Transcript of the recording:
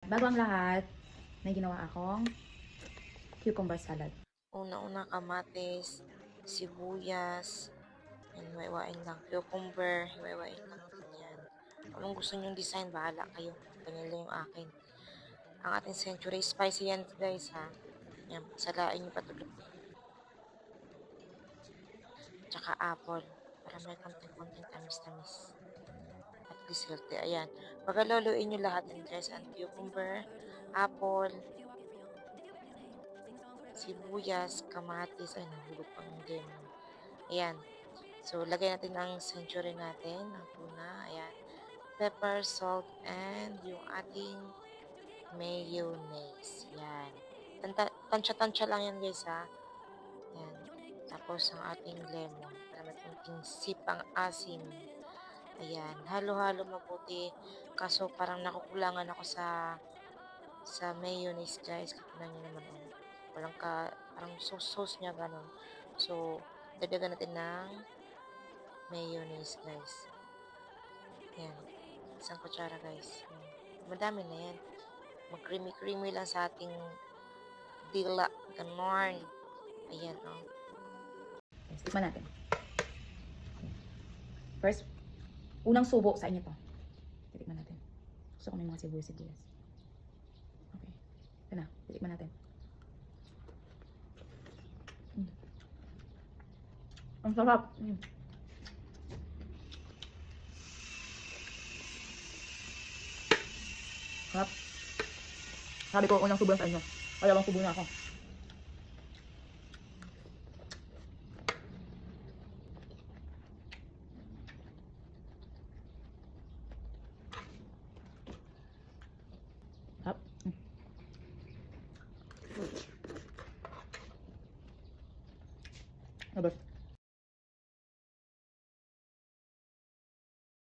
Bago ang lahat, may ginawa akong cucumber salad. Una-una kamatis, sibuyas, and hiwa-hiwain lang. Cucumber, hiwa-hiwain lang ganyan. Anong gusto nyong design, bahala kayo. Ganyan lang yung akin. Ang ating century, spicy yan guys ha. Yan, salain nyo patulog. Tsaka apple, para may konting-konting tamis-tamis. At least healthy, ayan. Pagkaluluin nyo lahat yan guys, ang cucumber, apple, sibuyas, kamatis, ay nahulog pang lemon. Ayan. So, lagay natin ang century natin, ang tuna, ayan. Pepper, salt, and yung ating mayonnaise. Yan. Tansya-tansya lang yan guys ha. Yan. Tapos ang ating lemon para may kunting sipang asim. Ayan. Halo-halo mabuti. Kaso parang nakukulangan ako sa mayonnaise guys. Katinan nyo naman. Walang parang sauce niya ganun. So, dagdagan natin ng mayonnaise guys. Yan. Isang kutsara guys. Yan. Madami na yan. Mag-creamy-creamy lang sa ating dila. Ganon. Ayan, oh. Yes, tikman natin. First, unang subo sa inyo to. Titikman natin. Gusto ko may mga sibuyas. Okay. Ito na. Titikman natin. Ang sarap. Sarap. Sabi ko, unang subo sa inyo. Dalawang subo na ako. Sarap. Abas.